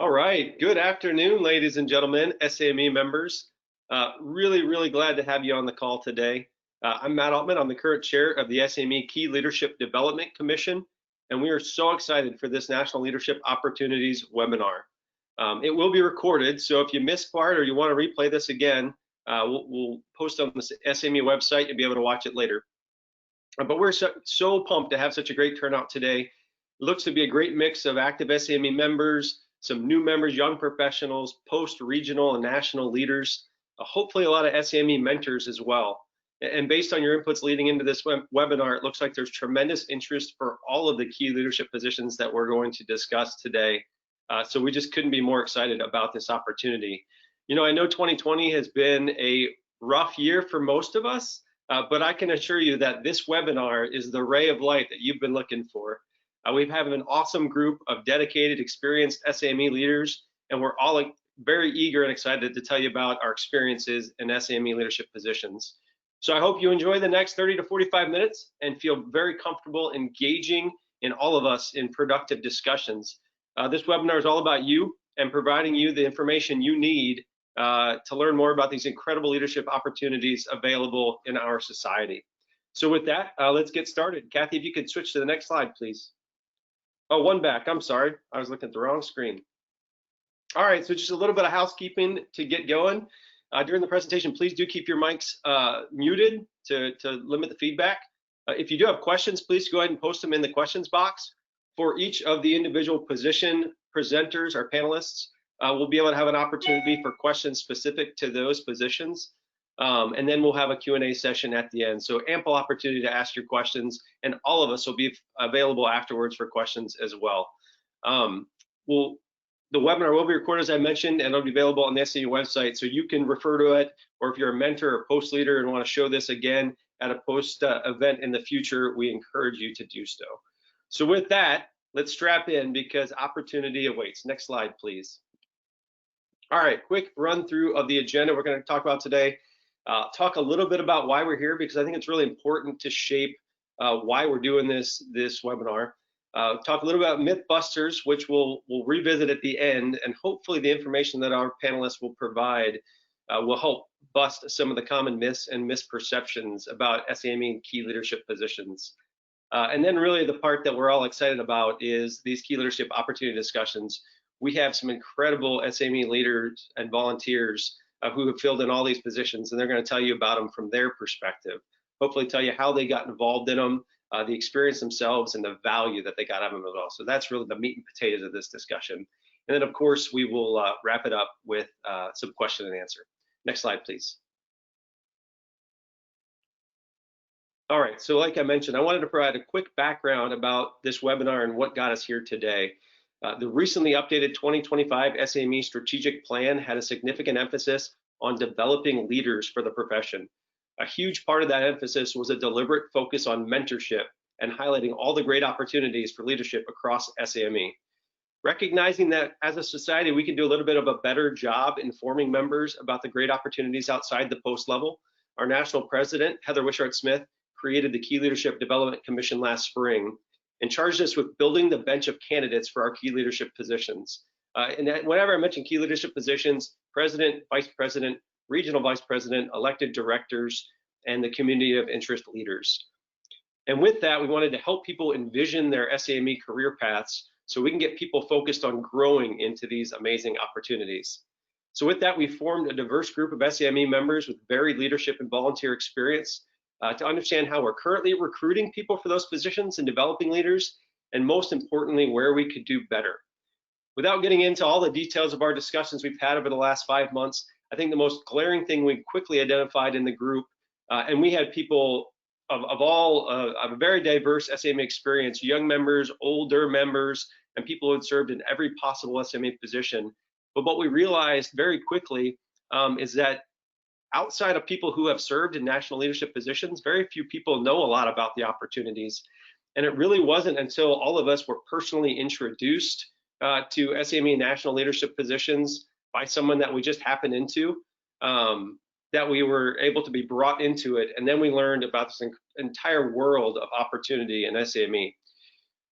All right. Good afternoon, ladies and gentlemen, SAME members. Really glad to have you on the call today. I'm Matt Altman. I'm the current chair of the SAME Key Leadership Development Commission, and we are so excited for this National Leadership Opportunities webinar. It will be recorded, so if you missed part or you want to replay this again, we'll post on the SAME website. You'll be able to watch it later. But we're so pumped to have such a great turnout today. It looks to be a great mix of active SAME members, some new members, young professionals, post-regional and national leaders, hopefully a lot of SAME mentors as well. And based on your inputs leading into this webinar, it looks like there's tremendous interest for all of the key leadership positions that we're going to discuss today. So we just couldn't be more excited about this opportunity. You know, I know 2020 has been a rough year for most of us, but I can assure you that this webinar is the ray of light that you've been looking for. We have an awesome group of dedicated, experienced SAME leaders, and we're all very eager and excited to tell you about our experiences in SAME leadership positions. So I hope you enjoy the next 30 to 45 minutes and feel very comfortable engaging in all of us in productive discussions. This webinar is all about you and providing you the information you need to learn more about these incredible leadership opportunities available in our society. So with that, let's get started. Kathy, if you could switch to the next slide, please. Oh, one back, I'm sorry. I was looking at the wrong screen. All right, so just a little bit of housekeeping to get going. During the presentation, please do keep your mics muted to limit the feedback. If you do have questions, please go ahead and post them in the questions box. For each of the individual position presenters or panelists, we'll be able to have an opportunity for questions specific to those positions. And then we'll have a Q&A session at the end. So ample opportunity to ask your questions, and all of us will be available afterwards for questions as well. The webinar will be recorded, as I mentioned, and it'll be available on the SAME website, so you can refer to it, or if you're a mentor or post leader and want to show this again at a post event in the future, we encourage you to do so. So with that, let's strap in because opportunity awaits. Next slide, please. All right, quick run through of the agenda we're going to talk about today. Talk a little bit about why we're here, because I think it's really important to shape why we're doing this webinar. Talk a little about Mythbusters, which we'll revisit at the end, and hopefully the information that our panelists will provide will help bust some of the common myths and misperceptions about SAME and key leadership positions. And then really the part that we're all excited about is these key leadership opportunity discussions. We have some incredible SAME leaders and volunteers who have filled in all these positions, and they're going to tell you about them from their perspective. Hopefully tell you how they got involved in them, the experience themselves, and the value that they got out of them as well. So that's really the meat and potatoes of this discussion. And then of course we will wrap it up with some question and answer. Next slide, please. All right, so like I mentioned, I wanted to provide a quick background about this webinar and what got us here today. The recently updated 2025 SAME strategic plan had a significant emphasis on developing leaders for the profession. A huge part of that emphasis was a deliberate focus on mentorship and highlighting all the great opportunities for leadership across SAME. Recognizing that as a society, we can do a little bit of a better job informing members about the great opportunities outside the post level, our national president, Heather Wishart-Smith, created the Key Leadership Development Commission last spring and charged us with building the bench of candidates for our key leadership positions. And whenever I mention key leadership positions, president, vice president, regional vice president, elected directors, and the community of interest leaders. And with that, we wanted to help people envision their SAME career paths so we can get people focused on growing into these amazing opportunities. So with that, we formed a diverse group of SAME members with varied leadership and volunteer experience to understand how we're currently recruiting people for those positions and developing leaders, and most importantly, where we could do better. Without getting into all the details of our discussions we've had over the last 5 months, I think the most glaring thing we quickly identified in the group, and we had people of a very diverse SAME experience, young members, older members, and people who had served in every possible SAME position. But what we realized very quickly is that outside of people who have served in national leadership positions, very few people know a lot about the opportunities. And it really wasn't until all of us were personally introduced to SAME national leadership positions by someone that we just happened into that we were able to be brought into it. And then we learned about this entire world of opportunity in SAME.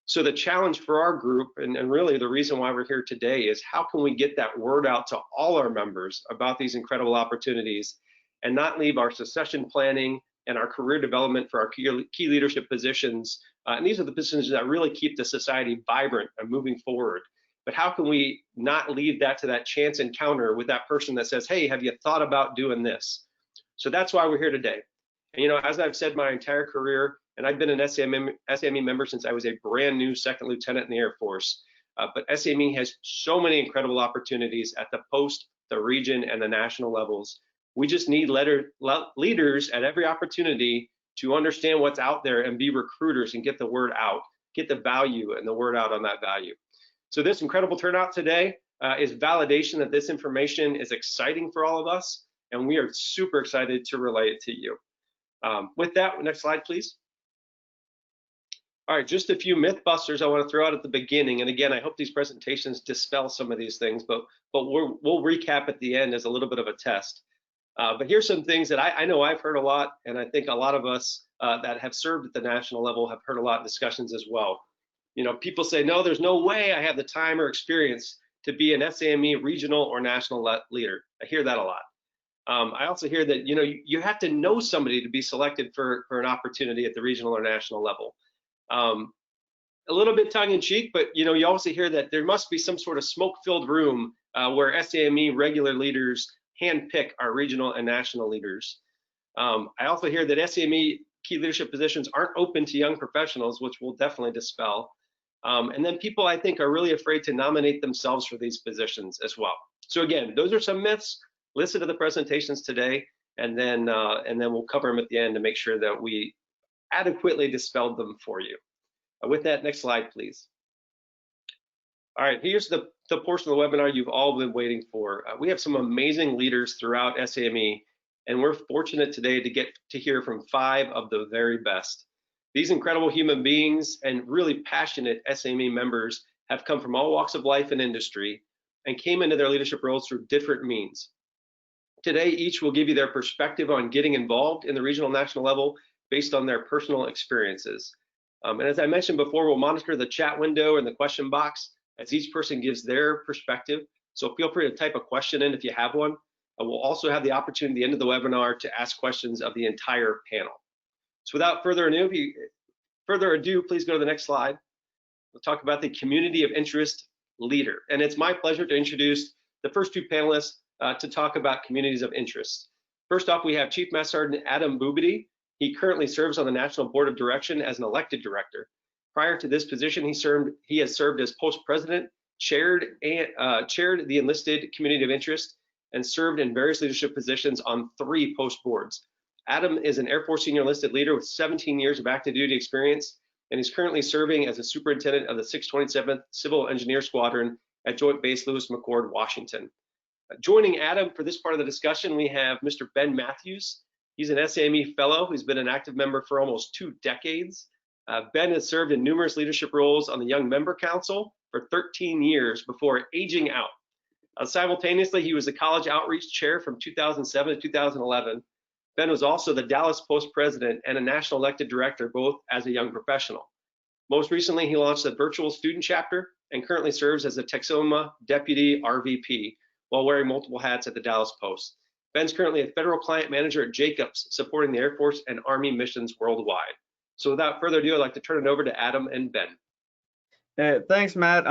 So the challenge for our group, and really the reason why we're here today, is how can we get that word out to all our members about these incredible opportunities and not leave our succession planning and our career development for our key leadership positions. And these are the positions that really keep the society vibrant and moving forward. But how can we not leave that to that chance encounter with that person that says, hey, have you thought about doing this? So that's why we're here today. And, you know, as I've said my entire career, and I've been an SAME member since I was a brand new second lieutenant in the Air Force. But SAME has so many incredible opportunities at the post, the region, and the national levels. We just need leaders at every opportunity to understand what's out there and be recruiters and get the word out, get the value and the word out on that value. So this incredible turnout today is validation that this information is exciting for all of us, and we are super excited to relay it to you. With that, next slide, please. All right, just a few myth busters I want to throw out at the beginning. And again, I hope these presentations dispel some of these things, but we'll recap at the end as a little bit of a test. But here's some things that I know I've heard a lot, and I think a lot of us that have served at the national level have heard a lot in discussions as well. You know, people say, no, there's no way I have the time or experience to be an SAME regional or national leader. I hear that a lot. I also hear that, you know, you have to know somebody to be selected for an opportunity at the regional or national level. A little bit tongue-in-cheek, but you know, you also hear that there must be some sort of smoke-filled room where SAME regular leaders handpick our regional and national leaders. I also hear that SAME key leadership positions aren't open to young professionals, which we'll definitely dispel. And then people, I think, are really afraid to nominate themselves for these positions as well. So again, those are some myths. Listen to the presentations today, and then we'll cover them at the end to make sure that we adequately dispelled them for you. With that, next slide, please. All right, here's the portion of the webinar you've all been waiting for. We have some amazing leaders throughout SAME, and we're fortunate today to get to hear from 5 of the very best. These incredible human beings and really passionate SAME members have come from all walks of life and industry and came into their leadership roles through different means. Today, each will give you their perspective on getting involved in the regional and national level based on their personal experiences. And as I mentioned before, we'll monitor the chat window and the question box as each person gives their perspective. So feel free to type a question in if you have one. We'll also have the opportunity at the end of the webinar to ask questions of the entire panel. So without further ado, please go to the next slide. We'll talk about the community of interest leader. And it's my pleasure to introduce the first 2 panelists to talk about communities of interest. First off, we have Chief Master Sergeant Adam Boubedy. He currently serves on the National Board of Direction as an elected director. Prior to this position, he has served as post president, chaired the enlisted community of interest, and served in various leadership positions on 3 post boards. Adam is an Air Force senior enlisted leader with 17 years of active duty experience, and he's currently serving as a superintendent of the 627th Civil Engineer Squadron at Joint Base Lewis McChord, Washington. Joining Adam for this part of the discussion, we have Mr. Ben Matthews. He's an SAME fellow who's been an active member for almost 2 decades. Ben has served in numerous leadership roles on the Young Member Council for 13 years before aging out. Simultaneously, he was the college outreach chair from 2007 to 2011. Ben was also the Dallas Post president and a national elected director, both as a young professional. Most recently, he launched the virtual student chapter and currently serves as a Texoma deputy RVP while wearing multiple hats at the Dallas Post. Ben's currently a federal client manager at Jacobs, supporting the Air Force and Army missions worldwide. So without further ado, I'd like to turn it over to Adam and Ben. Hey, thanks, Matt.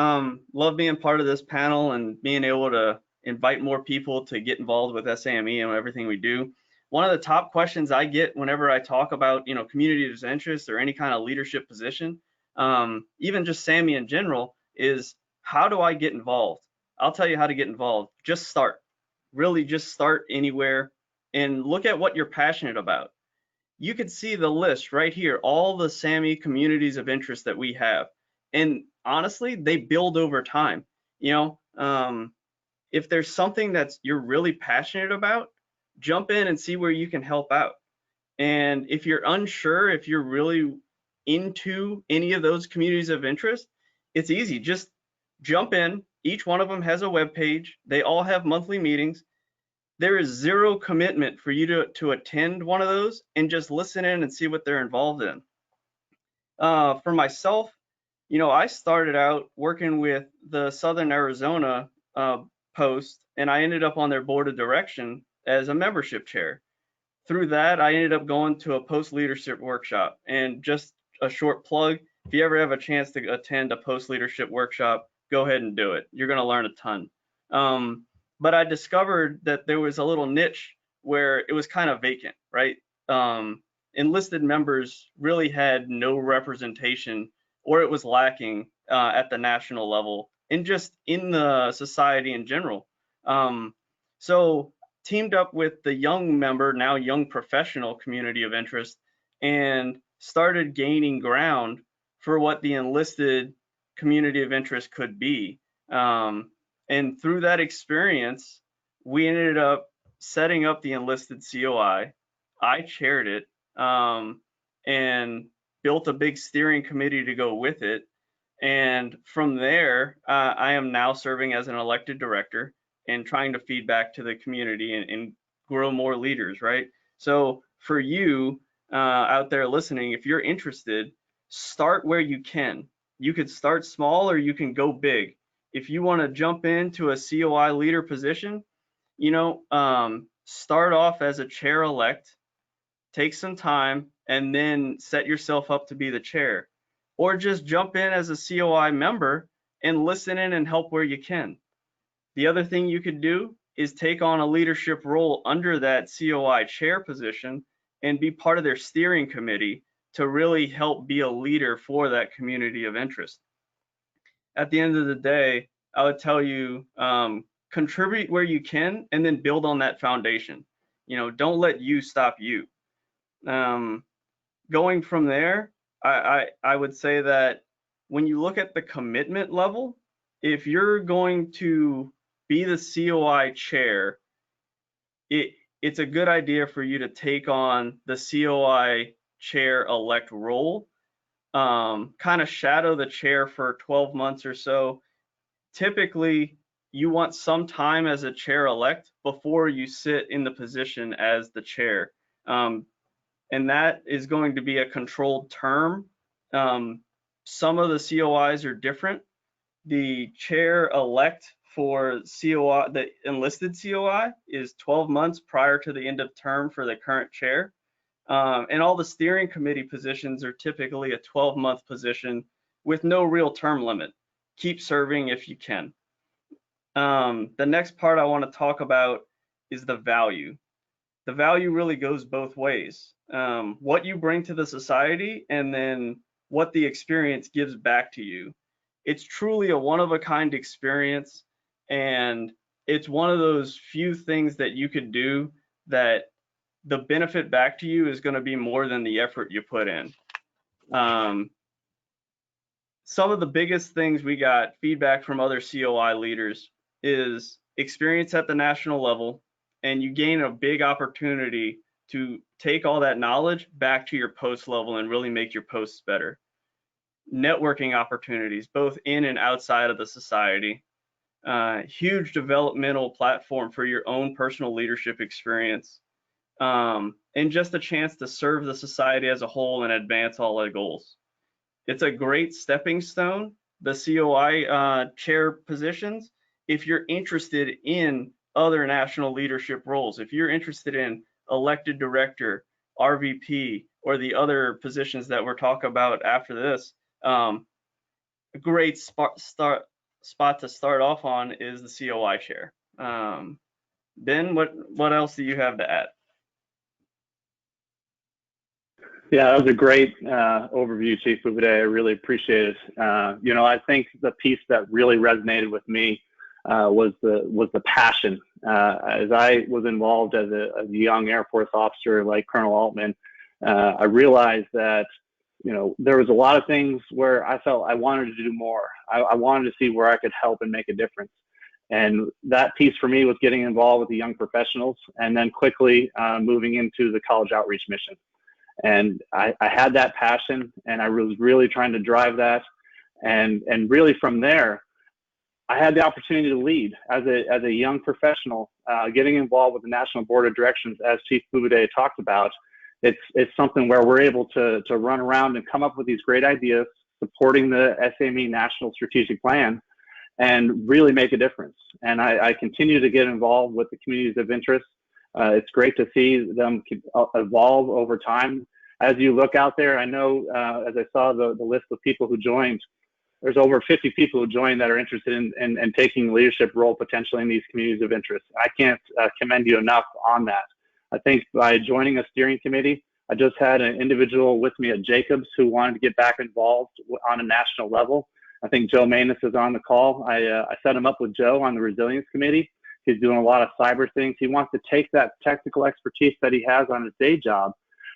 Love being part of this panel and being able to invite more people to get involved with SAME and everything we do. One of the top questions I get whenever I talk about, you know, communities of interest or any kind of leadership position, even just SAME in general, is how do I get involved? I'll tell you how to get involved. Just start. Really just start anywhere and look at what you're passionate about. You can see the list right here, all the SAME communities of interest that we have. And honestly, they build over time. You know, if there's something that's you're really passionate about, jump in and see where you can help out. And if you're unsure, if you're really into any of those communities of interest, it's easy. Just jump in. Each one of them has a web page. They all have monthly meetings. There is 0 commitment for you to attend one of those and just listen in and see what they're involved in. For myself, I started out working with the Southern Arizona post, and I ended up on their board of direction as a membership chair. Through that, I ended up going to a post leadership workshop. And just a short plug, if you ever have a chance to attend a post leadership workshop, go ahead and do it. You're going to learn a ton. But I discovered that there was a little niche where it was kind of vacant, right? Enlisted members really had no representation, or it was lacking at the national level and just in the society in general. So teamed up with the young member, now young professional community of interest, and started gaining ground for what the enlisted community of interest could be. And through that experience, we ended up setting up the enlisted COI. I chaired it, and built a big steering committee to go with it. And from there, I am now serving as an elected director and trying to feed back to the community and grow more leaders, right? So for you out there listening, if you're interested, start where you can. You could start small or you can go big. If you want to jump into a COI leader position, start off as a chair elect, take some time, and then set yourself up to be the chair. Or just jump in as a COI member and listen in and help where you can. The other thing you could do is take on a leadership role under that COI chair position and be part of their steering committee to really help be a leader for that community of interest. At the end of the day, I would tell you, contribute where you can and then build on that foundation. Don't let you stop you. Going from there, I would say that when you look at the commitment level, if you're going to be the COI chair, it's a good idea for you to take on the COI chair elect role, kind of shadow the chair for 12 months or so. Typically, you want some time as a chair elect before you sit in the position as the chair. And that is going to be a controlled term. Some of the COIs are different. The chair elect for COI, the enlisted COI, is 12 months prior to the end of term for the current chair. And all the steering committee positions are typically a 12-month position with no real term limit. Keep serving if you can. The next part I want to talk about is the value. The value really goes both ways. What you bring to the society and then what the experience gives back to you. It's truly a one-of-a-kind experience, and it's one of those few things that you could do that the benefit back to you is going to be more than the effort you put in. Some of the biggest things we got feedback from other COI leaders is experience at the national level, and you gain a big opportunity to take all that knowledge back to your post level and really make your posts better. Networking opportunities, both in and outside of the society. Huge developmental platform for your own personal leadership experience. And just a chance to serve the society as a whole and advance all our goals. It's a great stepping stone, the COI chair positions, if you're interested in other national leadership roles. If you're interested in elected director, RVP, or the other positions that we're talking about after this, a great spot to start off on is the COI chair. Ben, what else do you have to add? Yeah, that was a great overview, Chief Bubade. I really appreciate it. I think the piece that really resonated with me was the passion. As I was involved as a young Air Force officer like Colonel Altman, I realized that there was a lot of things where I felt I wanted to do more. I wanted to see where I could help and make a difference. And that piece for me was getting involved with the young professionals and then quickly moving into the college outreach mission. And I had that passion, and I was really trying to drive that. And really from there, I had the opportunity to lead as a young professional, getting involved with the National Board of Directions, as Chief Bubade talked about. It's something where we're able to run around and come up with these great ideas, supporting the SAME National Strategic Plan and really make a difference. And I continue to get involved with the communities of interest. It's great to see them evolve over time. As you look out there, I know as I saw the list of people who joined, there's over 50 people who joined that are interested in taking a leadership role potentially in these communities of interest. I can't commend you enough on that. I think by joining a steering committee, I just had an individual with me at Jacobs who wanted to get back involved on a national level. I think Joe Manus is on the call. I set him up with Joe on the resilience committee. He's doing a lot of cyber things. He wants to take that technical expertise that he has on his day job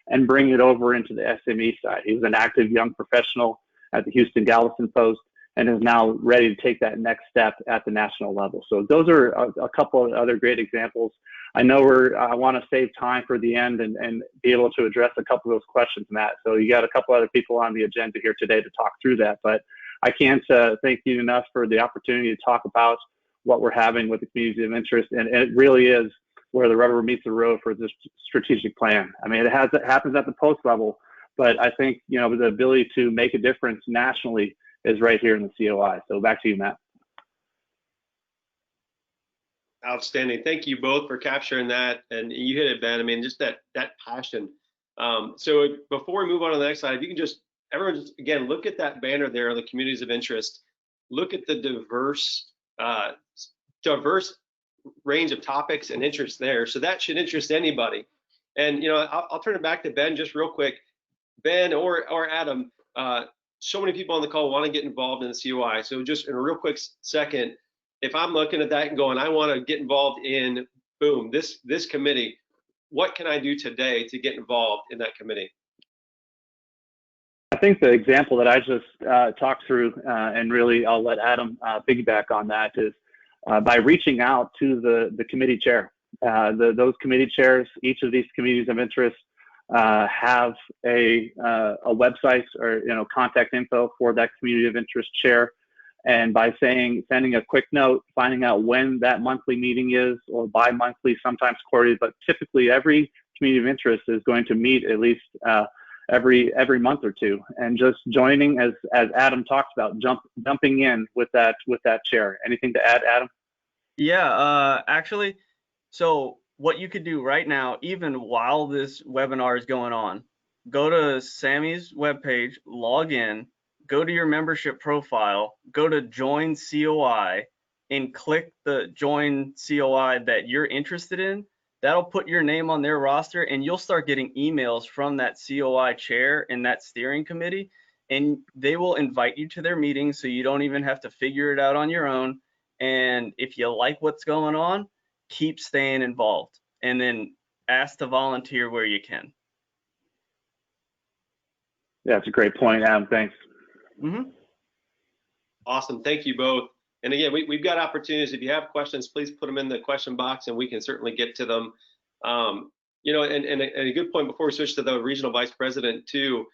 and bring it over into the SME side. He's an active young professional at the Houston Galveston Post and is now ready to take that next step at the national level. So those are a couple of other great examples. I know I want to save time for the end and be able to address a couple of those questions, Matt. So you got a couple other people on the agenda here today to talk through that, but I can't thank you enough for the opportunity to talk about what we're having with the community of interest. And it really is where the rubber meets the road for this strategic plan. I mean, it happens at the post level, but I think, you know, the ability to make a difference nationally is right here in the COI. So back to you, Matt. Outstanding. Thank you both for capturing that. And you hit it, Ben. I mean, just that passion. So before we move on to the next slide, if you can just, everyone just, again, look at that banner there on the communities of interest. Look at the diverse range of topics and interests there. So that should interest anybody. And, you know, I'll turn it back to Ben just real quick. Ben or Adam, so many people on the call want to get involved in the COI. So just in a real quick second, if I'm looking at that and going, I want to get involved in, boom, this committee, what can I do today to get involved in that committee? I think the example that I just talked through, and really I'll let Adam piggyback on that, is by reaching out to the committee chair. Those committee chairs, each of these committees of interest have a website or, you know, contact info for that community of interest chair. And by sending a quick note, finding out when that monthly meeting is, or bi-monthly, sometimes quarterly, but typically every community of interest is going to meet at least every month or two, and just joining, as Adam talked about, jumping in with that chair. Anything to add, Adam? Yeah, actually, so what you could do right now, even while this webinar is going on, go to Sammy's webpage, log in, go to your membership profile, go to Join COI, and click the Join COI that you're interested in. That'll put your name on their roster, and you'll start getting emails from that COI chair and that steering committee, and they will invite you to their meetings, so you don't even have to figure it out on your own. And if you like what's going on, keep staying involved, and then ask to volunteer where you can. Yeah, that's a great point, Adam. Thanks. Mm-hmm. Awesome. Thank you both. And again, we've got opportunities. If you have questions, please put them in the question box and we can certainly get to them. You know, and a good point before we switch to the regional vice president too,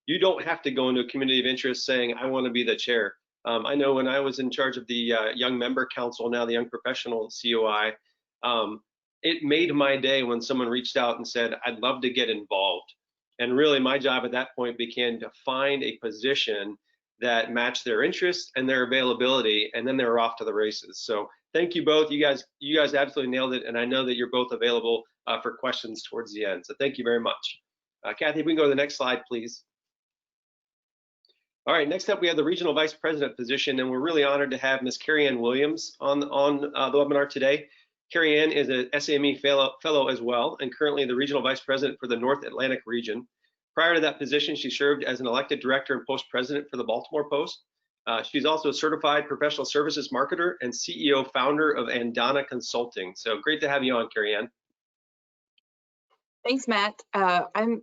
you don't have to go into a community of interest saying, I want to be the chair. I know when I was in charge of the Young Member Council, now the Young Professional COI, it made my day when someone reached out and said, I'd love to get involved. And really my job at that point became to find a position that matched their interests and their availability, and then they were off to the races. So thank you both. You guys absolutely nailed it, and I know that you're both available for questions towards the end. So thank you very much. Kathy, if we can go to the next slide, please. All right, next up we have the regional vice president position, and we're really honored to have Ms. Carrie Ann Williams on the webinar today. Carrie Ann is a SAME fellow as well, and currently the regional vice president for the North Atlantic region. Prior to that position, she served as an elected director and post president for the Baltimore Post. She's also a certified professional services marketer and CEO founder of Andana Consulting. So great to have you on, Carrie Ann. Thanks, Matt. I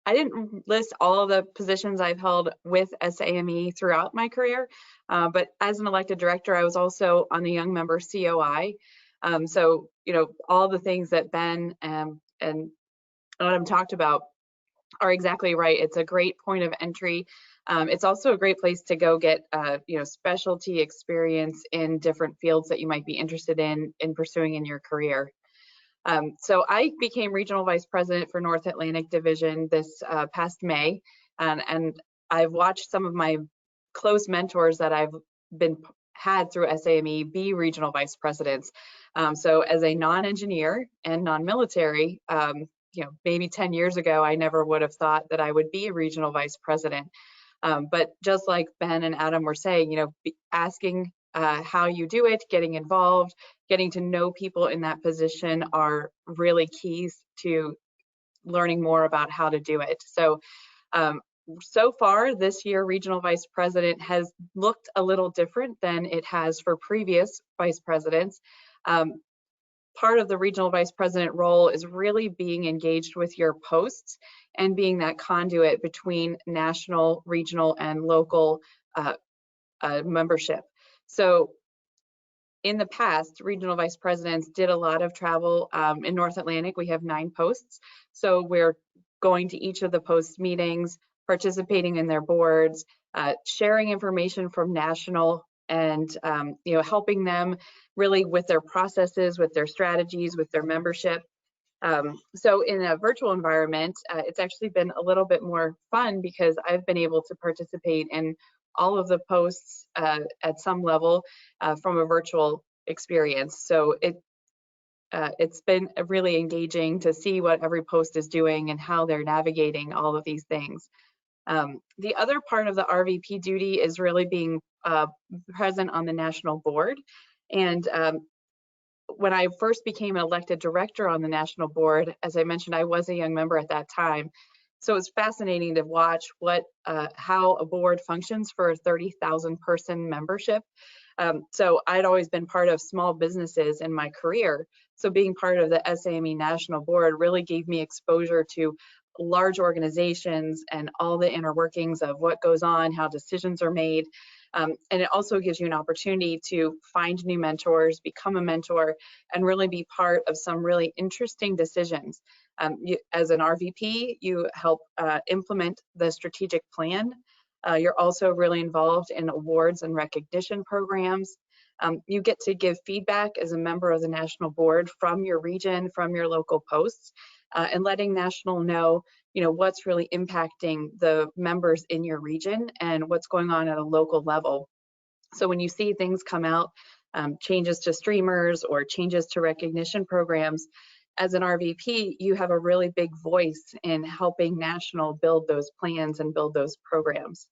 didn't list all of the positions I've held with SAME throughout my career, but as an elected director, I was also on the Young Member COI. So, you know, all the things that Ben and Adam talked about are exactly right. It's a great point of entry. It's also a great place to go get, you know, specialty experience in different fields that you might be interested in pursuing in your career. So I became regional vice president for North Atlantic Division this past May, and I've watched some of my close mentors that I've had through SAME be regional vice presidents. So as a non-engineer and non-military, maybe 10 years ago, I never would have thought that I would be a regional vice president. But just like Ben and Adam were saying, asking how you do it, getting involved, getting to know people in that position are really keys to learning more about how to do it. So far this year, regional vice president has looked a little different than it has for previous vice presidents. Part of the regional vice president role is really being engaged with your posts and being that conduit between national, regional, and local membership. So in the past, regional vice presidents did a lot of travel. In North Atlantic, we have 9 posts. So we're going to each of the post meetings, participating in their boards, sharing information from national, and helping them really with their processes, with their strategies, with their membership. So in a virtual environment, it's actually been a little bit more fun because I've been able to participate in all of the posts at some level from a virtual experience. So it's been really engaging to see what every post is doing and how they're navigating all of these things. The other part of the RVP duty is really being present on the national board. And when I first became an elected director on the national board, as I mentioned, I was a young member at that time. So it's fascinating to watch how a board functions for a 30,000 person membership. So I'd always been part of small businesses in my career. So being part of the SAME National Board really gave me exposure to large organizations and all the inner workings of what goes on, how decisions are made. And it also gives you an opportunity to find new mentors, become a mentor, and really be part of some really interesting decisions. As an RVP, you help implement the strategic plan. You're also really involved in awards and recognition programs. You get to give feedback as a member of the national board from your region, from your local posts, and letting national know, what's really impacting the members in your region and what's going on at a local level. So when you see things come out, changes to streamers or changes to recognition programs, as an RVP, you have a really big voice in helping national build those plans and build those programs.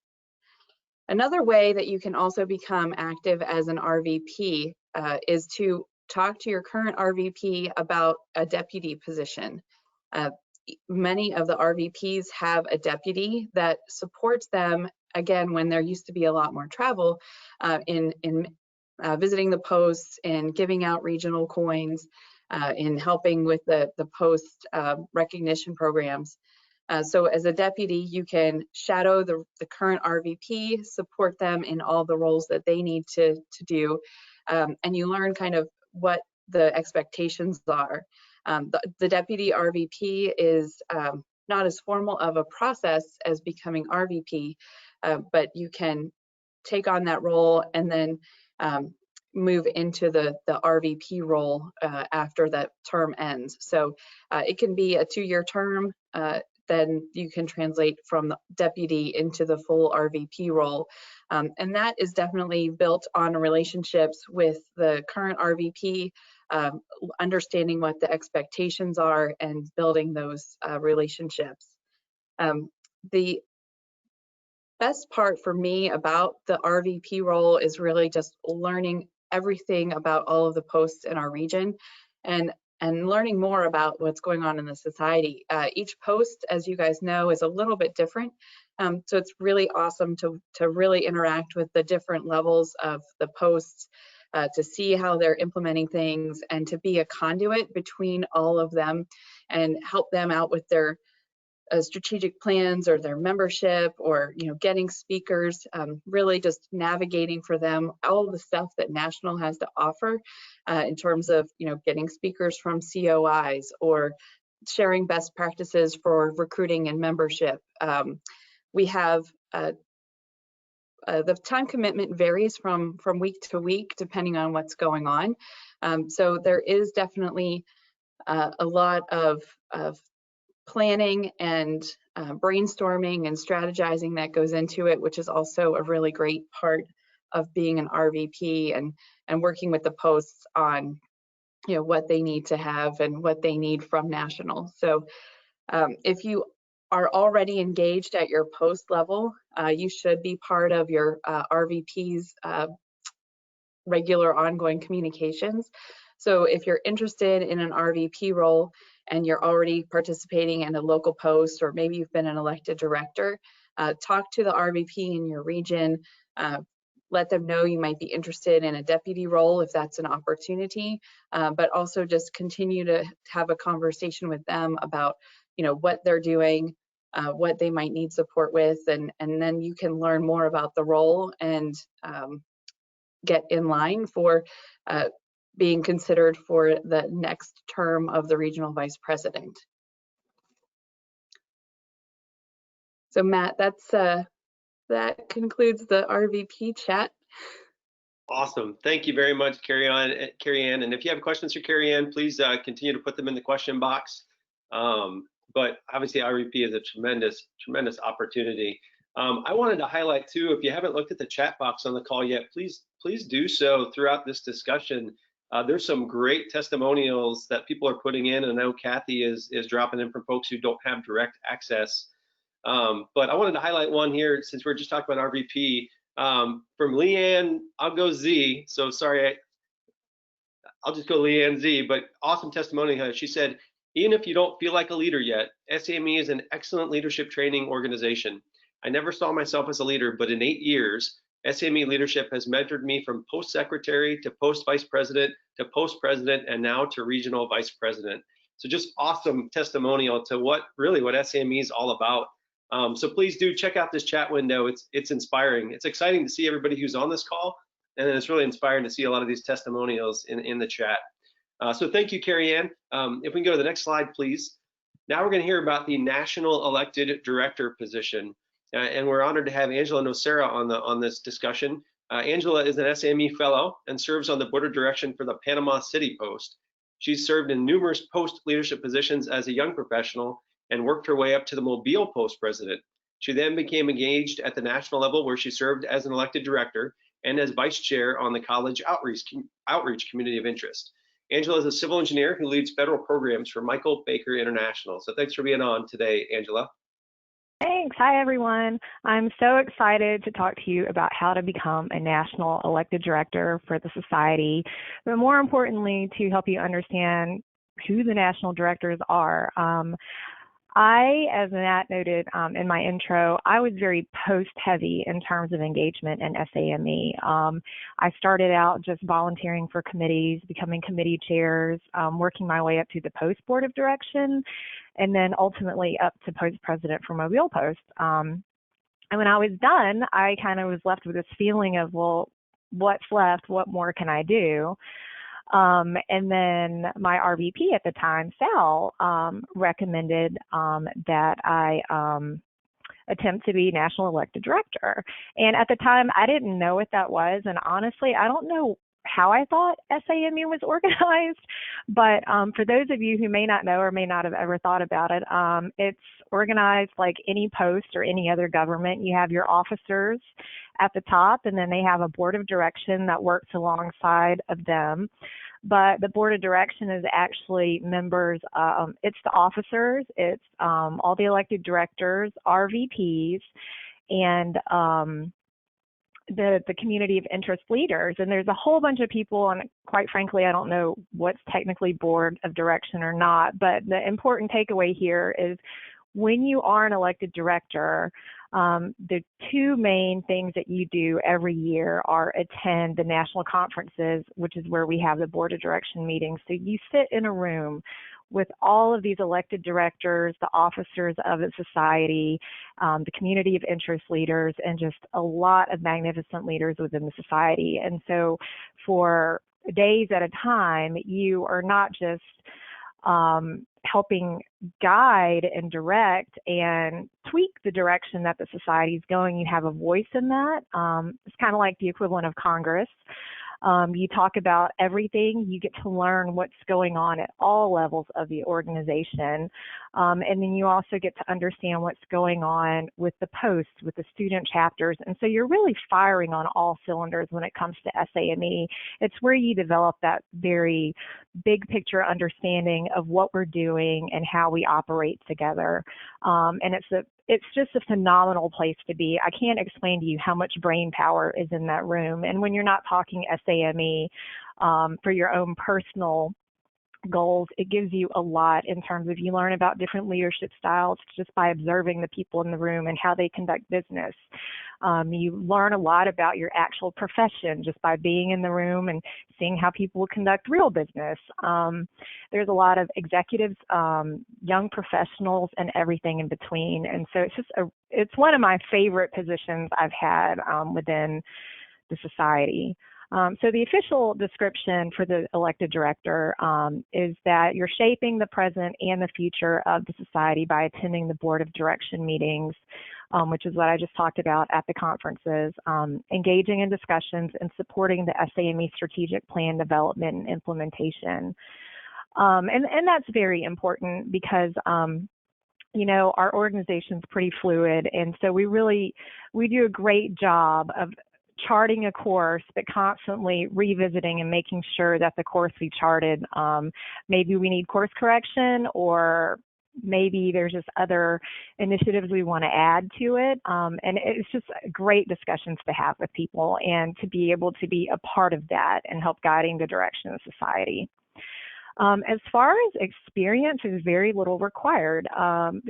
Another way that you can also become active as an RVP is to talk to your current RVP about a deputy position. Many of the RVPs have a deputy that supports them, again, when there used to be a lot more travel in visiting the posts and giving out regional coins, in helping with the post recognition programs. So as a deputy, you can shadow the current RVP, support them in all the roles that they need to do, and you learn kind of what the expectations are. The deputy RVP is not as formal of a process as becoming RVP, but you can take on that role and then move into the RVP role after that term ends. So it can be a 2-year term, then you can translate from the deputy into the full RVP role. And that is definitely built on relationships with the current RVP, understanding what the expectations are and building those relationships. The best part for me about the RVP role is really just learning everything about all of the posts in our region and learning more about what's going on in the society. Each post, as you guys know, is a little bit different. So it's really awesome to really interact with the different levels of the posts, to see how they're implementing things and to be a conduit between all of them and help them out with their strategic plans or their membership, or getting speakers, really just navigating for them all the stuff that national has to offer in terms of getting speakers from COIs or sharing best practices for recruiting and membership. We have the time commitment varies from week to week depending on what's going on. So there is definitely a lot of planning and brainstorming and strategizing that goes into it, which is also a really great part of being an RVP, and working with the posts on what they need to have and what they need from national. So if you are already engaged at your post level, you should be part of your RVP's regular ongoing communications. So if you're interested in an RVP role and you're already participating in a local post, or maybe you've been an elected director, talk to the RVP in your region. Let them know you might be interested in a deputy role if that's an opportunity, but also just continue to have a conversation with them about what they're doing, what they might need support with, and then you can learn more about the role and get in line for being considered for the next term of the regional vice president. So Matt, that concludes the RVP chat. Awesome. Thank you very much, Carrie Ann. And if you have questions for Carrie Ann, please continue to put them in the question box. But obviously, RVP is a tremendous, tremendous opportunity. I wanted to highlight too, if you haven't looked at the chat box on the call yet, please do so throughout this discussion. There's some great testimonials that people are putting in. And I know Kathy is dropping in from folks who don't have direct access. But I wanted to highlight one here since we're just talking about RVP. From Leanne, I'll go Z. So sorry, I'll just go Leanne Z. But awesome testimony. She said, even if you don't feel like a leader yet, SAME is an excellent leadership training organization. I never saw myself as a leader, but in 8 years, SAME leadership has mentored me from post secretary to post vice president to post president and now to regional vice president. So just awesome testimonial to what SAME is all about. So please do check out this chat window. It's inspiring. It's exciting to see everybody who's on this call, and it's really inspiring to see a lot of these testimonials in the chat. So thank you, Carrie Ann. If we can go to the next slide, please. Now we're going to hear about the National Elected Director position, and we're honored to have Angela Nocera on this discussion. Angela is an SAME fellow and serves on the board of direction for the Panama City Post. She's served in numerous post leadership positions as a young professional and worked her way up to the Mobile Post president. She then became engaged at the national level, where she served as an elected director and as vice chair on the college outreach community of interest. Angela is a civil engineer who leads federal programs for Michael Baker International. So thanks for being on today, Angela. Thanks. Hi, everyone. I'm so excited to talk to you about how to become a national elected director for the society, but more importantly, to help you understand who the national directors are. As Nat noted in my intro, I was very post-heavy in terms of engagement in SAME. I started out just volunteering for committees, becoming committee chairs, working my way up to the post board of direction, and then ultimately up to post president for Mobile Post. And when I was done, I kind of was left with this feeling of, well, what's left? What more can I do? And then my RVP at the time, Sal, recommended that I attempt to be national elected director. And at the time, I didn't know what that was. And honestly, I don't know how I thought SAME was organized. But for those of you who may not know or may not have ever thought about it, it's organized like any post or any other government. You have your officers at the top, and then they have a board of direction that works alongside of them. But the board of direction is actually members, it's the officers, it's all the elected directors, RVPs, and the community of interest leaders. And there's a whole bunch of people, and quite frankly, I don't know what's technically board of direction or not, but the important takeaway here is when you are an elected director, the two main things that you do every year are attend the national conferences, which is where we have the board of direction meetings. So you sit in a room with all of these elected directors, the officers of the society, the community of interest leaders, and just a lot of magnificent leaders within the society. And so for days at a time, you are not just helping guide and direct and tweak the direction that the society is going. You have a voice in that. It's kind of like the equivalent of Congress. You talk about everything. You get to learn what's going on at all levels of the organization. And then you also get to understand what's going on with the posts, with the student chapters. And so you're really firing on all cylinders when it comes to SAME. It's where you develop that very big picture understanding of what we're doing and how we operate together. And it's just a phenomenal place to be. I can't explain to you how much brain power is in that room. And when you're not talking SAME for your own personal goals, it gives you a lot in terms of you learn about different leadership styles just by observing the people in the room and how they conduct business. You learn a lot about your actual profession just by being in the room and seeing how people conduct real business. There's a lot of executives, young professionals, and everything in between. And so it's one of my favorite positions I've had within the society. So the official description for the elected director is that you're shaping the present and the future of the society by attending the board of direction meetings, which is what I just talked about at the conferences, engaging in discussions and supporting the SAME strategic plan development and implementation. And that's very important because you know, our organization's pretty fluid, and so we do a great job of charting a course, but constantly revisiting and making sure that the course we charted, maybe we need course correction, or maybe there's just other initiatives we want to add to it. And it's just great discussions to have with people and to be able to be a part of that and help guiding the direction of society. As far as experience, there's very little required.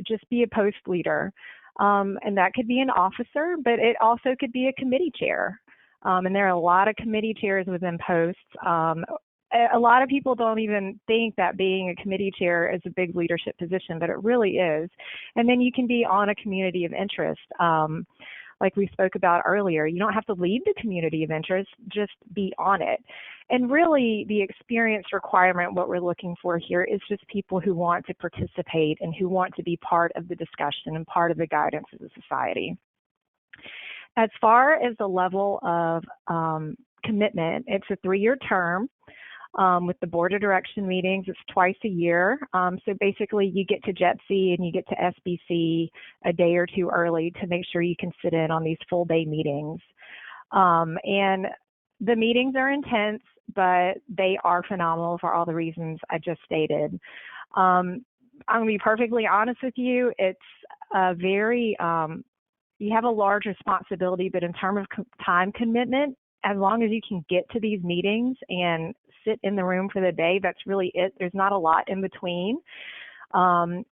Just be a post leader. And that could be an officer, but it also could be a committee chair. And there are a lot of committee chairs within posts. A lot of people don't even think that being a committee chair is a big leadership position, but it really is. And then you can be on a community of interest. Like we spoke about earlier, you don't have to lead the community of interest, just be on it. And really the experience requirement, what we're looking for here is just people who want to participate and who want to be part of the discussion and part of the guidance of the society. As far as the level of commitment, it's a 3-year term. With the board of direction meetings, it's twice a year. So basically you get to JETC and you get to SBC a day or two early to make sure you can sit in on these full day meetings. And the meetings are intense, but they are phenomenal for all the reasons I just stated. I'm gonna be perfectly honest with you. It's a very, you have a large responsibility, but in terms of time commitment, as long as you can get to these meetings and sit in the room for the day, that's really it. There's not a lot in between.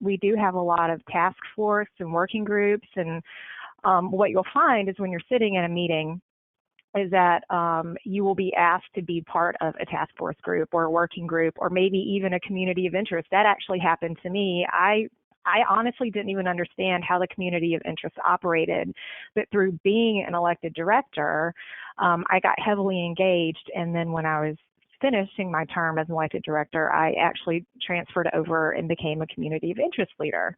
We do have a lot of task force and working groups, and what you'll find is when you're sitting in a meeting is that you will be asked to be part of a task force group or a working group or maybe even a community of interest. That actually happened to me. I honestly didn't even understand how the community of interest operated, but through being an elected director, I got heavily engaged. And then when I was finishing my term as an elected director, I actually transferred over and became a community of interest leader.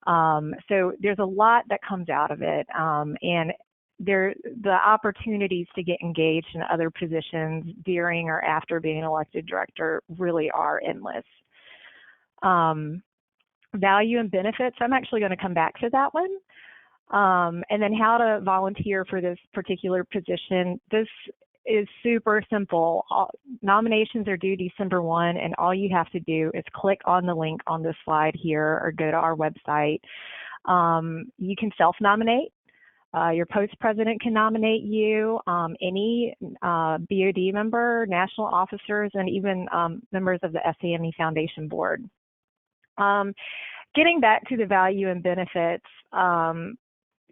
So there's a lot that comes out of it. And the opportunities to get engaged in other positions during or after being an elected director really are endless. Value and benefits, I'm actually going to come back to that one. And then how to volunteer for this particular position. This is super simple. Nominations are due December 1, and all you have to do is click on the link on this slide here or go to our website. You can self-nominate. Your post president can nominate you, any BOD member, national officers, and even members of the SAME Foundation Board. Getting back to the value and benefits,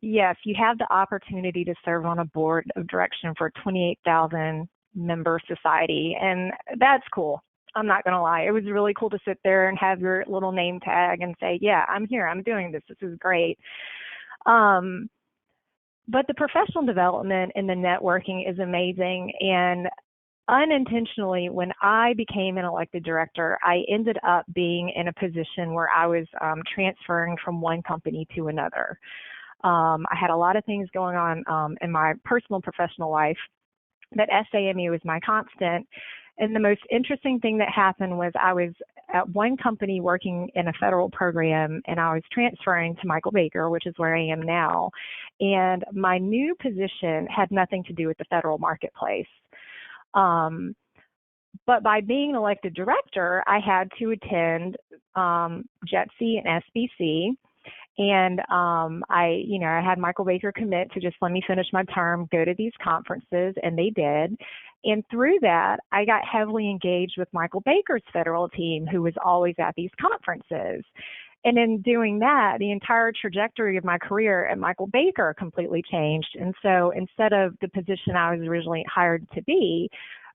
yes, you have the opportunity to serve on a board of direction for a 28,000 member society, and that's cool. I'm not going to lie. It was really cool to sit there and have your little name tag and say, yeah, I'm here, I'm doing this, this is great. But the professional development and the networking is amazing. And unintentionally, when I became an elected director, I ended up being in a position where I was transferring from one company to another. I had a lot of things going on in my personal professional life. but SAME was my constant. And the most interesting thing that happened was I was at one company working in a federal program, and I was transferring to Michael Baker, which is where I am now. And my new position had nothing to do with the federal marketplace. But by being an elected director, I had to attend JETC and SBC. And I had Michael Baker commit to just let me finish my term, go to these conferences, and they did. And through that, I got heavily engaged with Michael Baker's federal team, who was always at these conferences. And in doing that, the entire trajectory of my career at Michael Baker completely changed. And so instead of the position I was originally hired to be,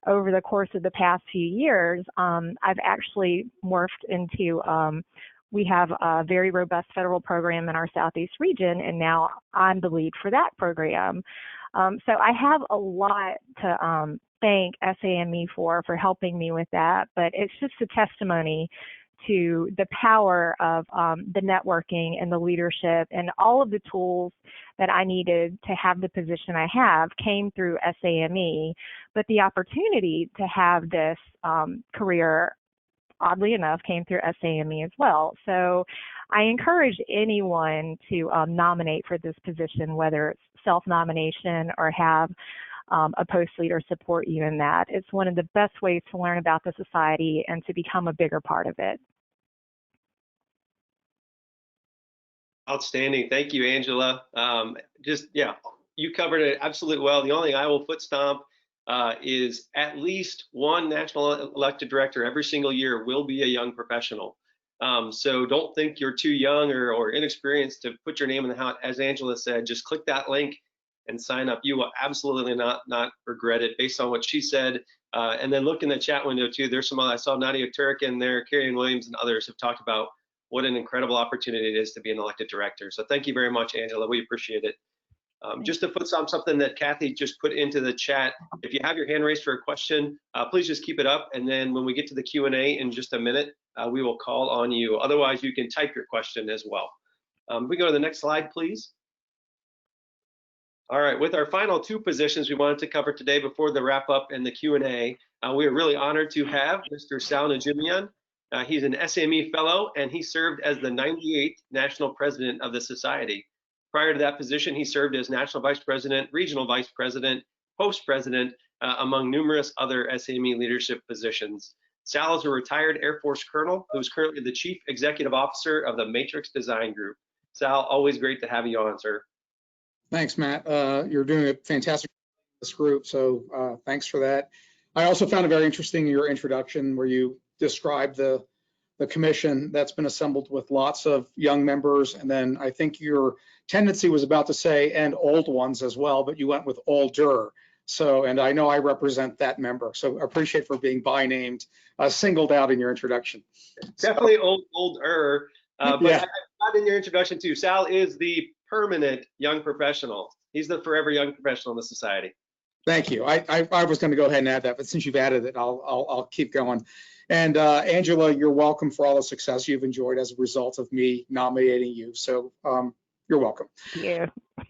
over the course of the past few years, I've actually morphed into, we have a very robust federal program in our Southeast region, and now I'm the lead for that program. So I have a lot to thank SAME for helping me with that, but it's just a testimony to the power of the networking and the leadership, and all of the tools that I needed to have the position I have came through SAME, but the opportunity to have this career, oddly enough, came through SAME as well. So I encourage anyone to nominate for this position, whether it's self-nomination or have a post leader support you in that. It's one of the best ways to learn about the society and to become a bigger part of it. Outstanding. Thank you, Angela. You covered it absolutely well. The only thing I will foot stomp is at least one national elected director every single year will be a young professional. So don't think you're too young or inexperienced to put your name in the hat. As Angela said, just click that link and sign up. You will absolutely not regret it based on what she said. And then look in the chat window too. There's some other, I saw Nadia Turk in there, Carrie Ann Williams and others have talked about what an incredible opportunity it is to be an elected director. So thank you very much, Angela. We appreciate it. Just to put something that Kathy just put into the chat, if you have your hand raised for a question, please just keep it up. And then when we get to the Q&A in just a minute, we will call on you. Otherwise, you can type your question as well. We go to the next slide, please. All right, with our final two positions we wanted to cover today before the wrap up and the Q&A, we are really honored to have Mr. Sal Najimian. He's an SAME fellow, and he served as the 98th national president of the society. Prior to that position, he served as national vice president, regional vice president, post president, among numerous other SAME leadership positions. Sal is a retired Air Force colonel who is currently the chief executive officer of the Matrix Design Group. Sal, always great to have you on, sir. Thanks, Matt. You're doing a fantastic job in this group, so thanks for that. I also found it very interesting in your introduction where you described the commission that's been assembled with lots of young members, and then I think your tendency was about to say and old ones as well, but you went with older. So, and I know I represent that member, so I appreciate for being by named, singled out in your introduction. Definitely older, but yeah. Not in your introduction too. Sal is the permanent young professional. He's the forever young professional in the society. Thank you. I was going to go ahead and add that, but since you've added it, I'll keep going. And Angela, you're welcome for all the success you've enjoyed as a result of me nominating you. So you're welcome. Yeah. I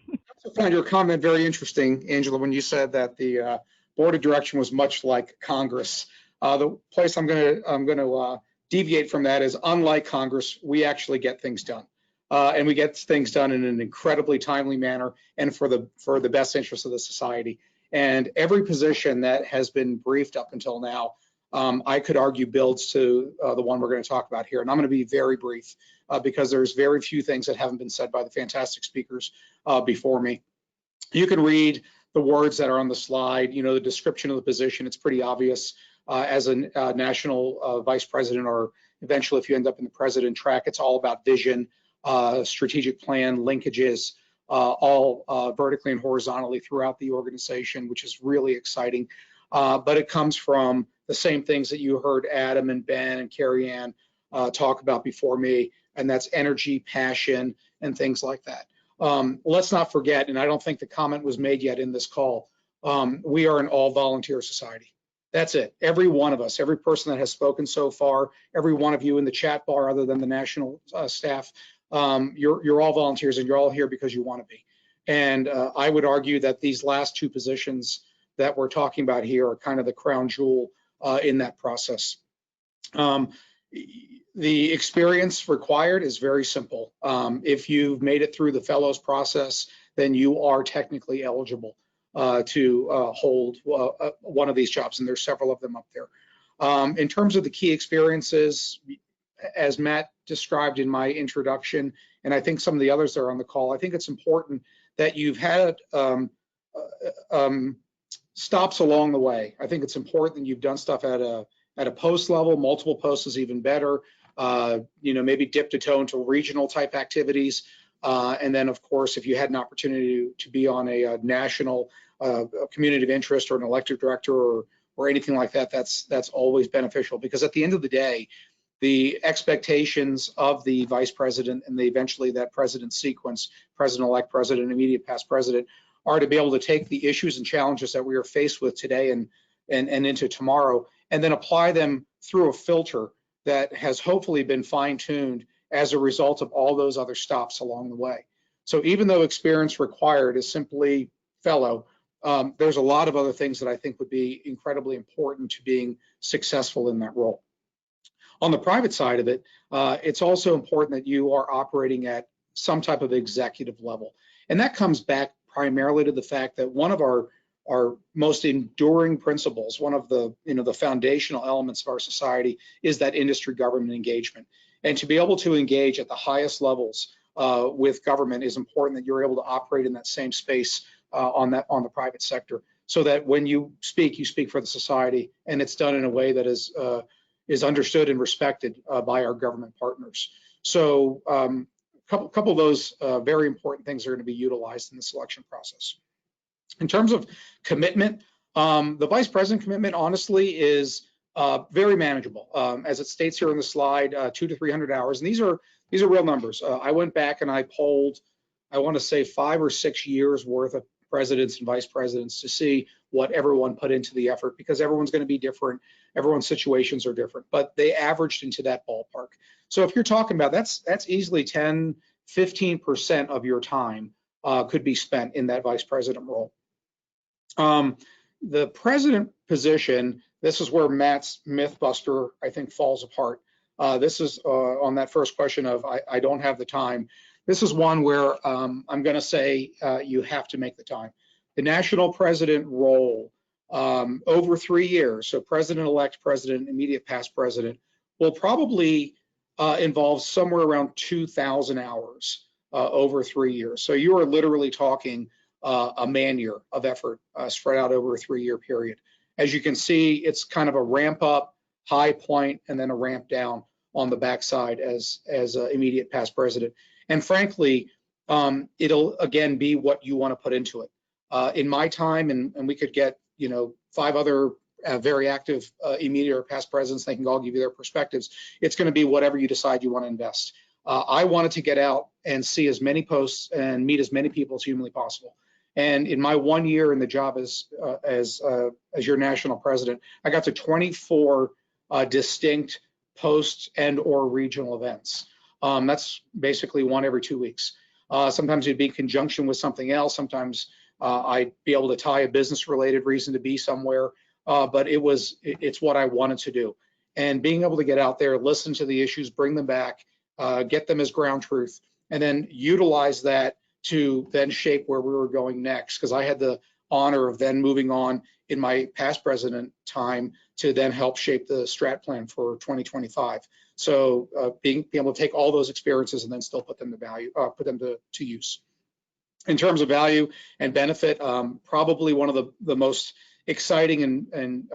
also found your comment very interesting, Angela, when you said that the board of direction was much like Congress. The place I'm going to deviate from that is, unlike Congress, we actually get things done. And we get things done in an incredibly timely manner and for the best interest of the society. And every position that has been briefed up until now, I could argue builds to the one we're going to talk about here. And I'm going to be very brief because there's very few things that haven't been said by the fantastic speakers before me. You can read the words that are on the slide, you know, the description of the position. It's pretty obvious as a national vice president, or eventually if you end up in the president track, it's all about vision, strategic plan, linkages, all vertically and horizontally throughout the organization, which is really exciting. But it comes from the same things that you heard Adam and Ben and Carrie Ann talk about before me, and that's energy, passion, and things like that. Let's not forget, and I don't think the comment was made yet in this call, we are an all-volunteer society. That's it. Every one of us, every person that has spoken so far, every one of you in the chat bar other than the national staff, you're all volunteers and you're all here because you want to be. And I would argue that these last two positions that we're talking about here are kind of the crown jewel in that process. The experience required is very simple. If you've made it through the fellows process, then you are technically eligible to hold one of these jobs, and there's several of them up there. In terms of the key experiences, as Matt described in my introduction, and I think some of the others that are on the call, I think it's important that you've had stops along the way. I think it's important that you've done stuff at a post level. Multiple posts is even better. Maybe dip to toe into regional type activities. And then, of course, if you had an opportunity to be on a national community of interest or an elected director or anything like that, that's always beneficial, because at the end of the day, the expectations of the vice president and eventually that president sequence, president-elect, president, immediate past president, are to be able to take the issues and challenges that we are faced with today and into tomorrow, and then apply them through a filter that has hopefully been fine-tuned as a result of all those other stops along the way. So even though experience required is simply fellow, there's a lot of other things that I think would be incredibly important to being successful in that role. On the private side of it, it's also important that you are operating at some type of executive level. And that comes back primarily to the fact that one of our most enduring principles, one of the foundational elements of our society, is that industry government engagement. And to be able to engage at the highest levels with government is important, that you're able to operate in that same space on the private sector, so that when you speak for the society, and it's done in a way that is understood and respected by our government partners. So couple of those very important things are going to be utilized in the selection process. In terms of commitment, the vice president commitment honestly is very manageable. As it states here on the slide, 200 to 300 hours, and these are real numbers. I went back and I polled, I want to say 5 or 6 years worth of presidents and vice presidents to see what everyone put into the effort, because everyone's going to be different. Everyone's situations are different, but they averaged into that ballpark. So if you're talking about that's easily 10, 15% of your time could be spent in that vice president role. The president position, this is where Matt's mythbuster, I think, falls apart. This is on that first question of I don't have the time. This is one where I'm going to say you have to make the time. The national president role over 3 years, so president-elect, president, immediate past president, will probably involve somewhere around 2,000 hours over 3 years. So you are literally talking a man-year of effort spread out over a 3-year period. As you can see, it's kind of a ramp up, high point, and then a ramp down on the backside as immediate past president. And frankly, it'll again be what you want to put into it. In my time, and we could get 5 other very active immediate or past presidents, they can all give you their perspectives. It's going to be whatever you decide you want to invest. I wanted to get out and see as many posts and meet as many people as humanly possible. And in my 1 year in the job as your national president, I got to 24 distinct post and or regional events. That's basically one every 2 weeks. Sometimes it'd be in conjunction with something else. Sometimes I'd be able to tie a business-related reason to be somewhere. But it's what I wanted to do. And being able to get out there, listen to the issues, bring them back, get them as ground truth, and then utilize that to then shape where we were going next. Because I had the honor of then moving on in my past president time to then help shape the strat plan for 2025. So being able to take all those experiences and then still put them to value, put them to use. In terms of value and benefit, probably one of the most exciting and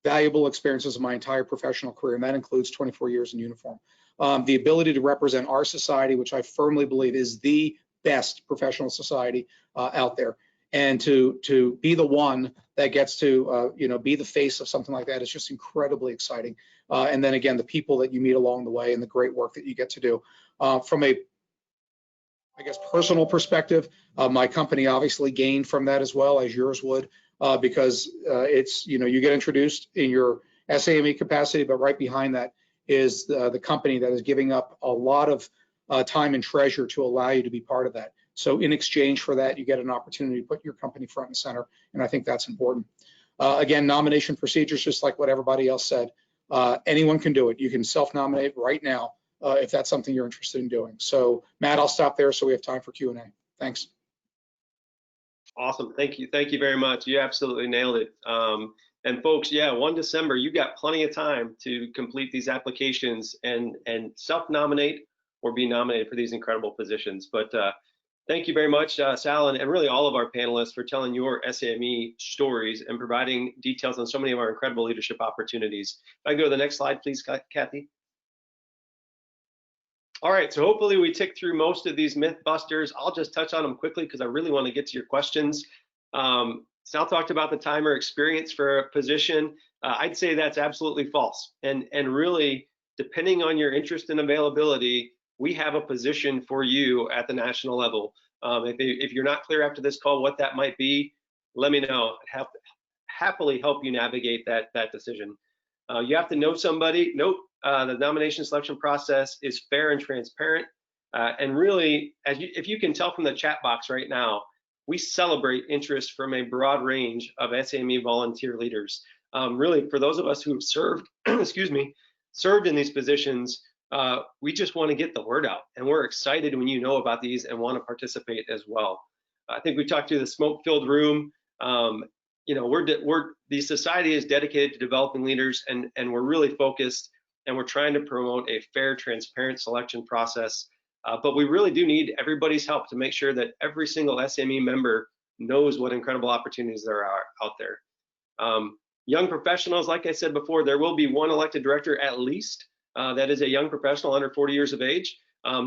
valuable experiences of my entire professional career, and that includes 24 years in uniform. The ability to represent our society, which I firmly believe is the best professional society out there, and to be the one that gets to be the face of something like that is just incredibly exciting. And then again, the people that you meet along the way and the great work that you get to do. From a personal perspective, my company obviously gained from that as well, as yours would. Because it's, you get introduced in your SAME capacity, but right behind that is the company that is giving up a lot of time and treasure to allow you to be part of that. So in exchange for that, you get an opportunity to put your company front and center, and I think that's important. Again, nomination procedures, just like what everybody else said. Anyone can do it. You can self-nominate right now if that's something you're interested in doing. So Matt, I'll stop there so we have time for Q&A. Thanks. Awesome. Thank you. Thank you very much. You absolutely nailed it. And folks, yeah, 1 December, you got plenty of time to complete these applications and self-nominate or be nominated for these incredible positions. But thank you very much, Sal, and really all of our panelists for telling your SAME stories and providing details on so many of our incredible leadership opportunities. If I can go to the next slide, please, Kathy. All right, so hopefully we tick through most of these myth busters. I'll just touch on them quickly because I really want to get to your questions. Sal talked about the time or experience for a position. I'd say that's absolutely false. And really, depending on your interest and availability, we have a position for you at the national level. If you're not clear after this call what that might be, let me know. I'd happily help you navigate that decision. You have to know somebody. Note, the nomination selection process is fair and transparent. And really, if you can tell from the chat box right now, we celebrate interest from a broad range of SAME volunteer leaders. Really, for those of us who have served, excuse me, served in these positions, we just want to get the word out. And we're excited when you know about these and want to participate as well. I think we talked to the smoke-filled room. You know, the society is dedicated to developing leaders, and we're really focused, and we're trying to promote a fair, transparent selection process. But we really do need everybody's help to make sure that every single SAME member knows what incredible opportunities there are out there. Young professionals, like I said before, there will be one elected director at least that is a young professional under 40 years of age.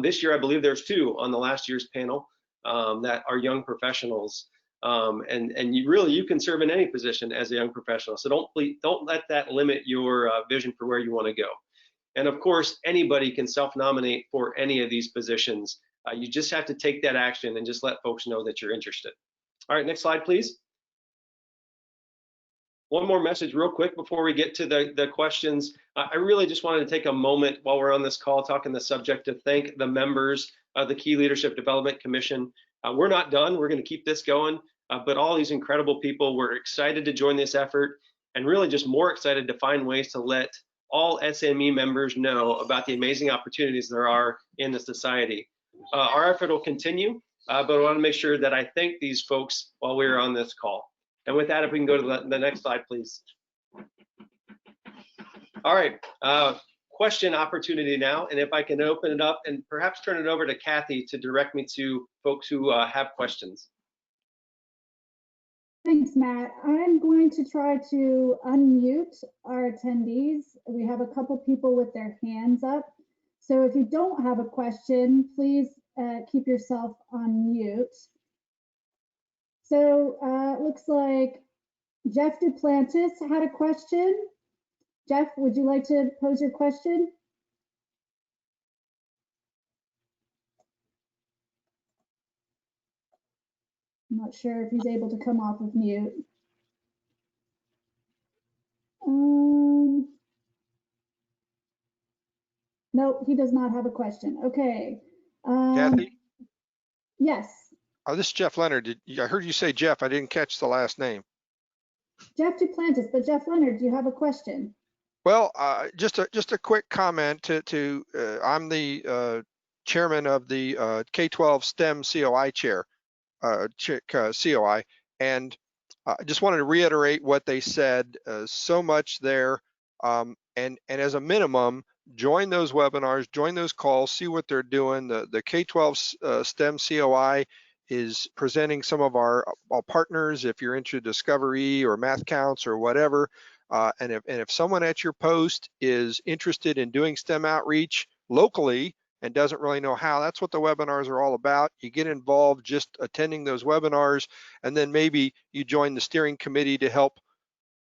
This year, I believe there's 2 on the last year's panel that are young professionals. And you can serve in any position as a young professional. So don't let that limit your vision for where you want to go. And of course, anybody can self-nominate for any of these positions. You just have to take that action and just let folks know that you're interested. All right, next slide, please. One more message real quick before we get to the questions. I really just wanted to take a moment while we're on this call talking the subject to thank the members of the Key Leadership Development Commission. We're not done. We're going to keep this going, but all these incredible people, we're excited to join this effort and really just more excited to find ways to let all SAME members know about the amazing opportunities there are in the society. Our effort will continue, but I want to make sure that I thank these folks while we're on this call. And with that, if we can go to the next slide, please. All right, question opportunity now. And if I can open it up and perhaps turn it over to Kathy to direct me to folks who have questions. Thanks, Matt. I'm going to try to unmute our attendees. We have a couple people with their hands up. So if you don't have a question, please keep yourself on mute. So it looks like Jeff Duplantis had a question. Jeff, would you like to pose your question? I'm not sure if he's able to come off of mute. Nope, he does not have a question. Okay. Kathy? Yes. Oh, this is Jeff Leonard. I heard you say Jeff. I didn't catch the last name. Jeff Duplantis, but Jeff Leonard, do you have a question? Well, just a quick comment to I'm the chairman of the K-12 STEM COI chair, COI, and I just wanted to reiterate what they said. So much there, and as a minimum, join those webinars, join those calls, see what they're doing. The K-12 STEM COI is presenting some of our partners if you're into Discovery or Math Counts or whatever. And if someone at your post is interested in doing STEM outreach locally and doesn't really know how, that's what the webinars are all about. You get involved just attending those webinars, and then maybe you join the steering committee to help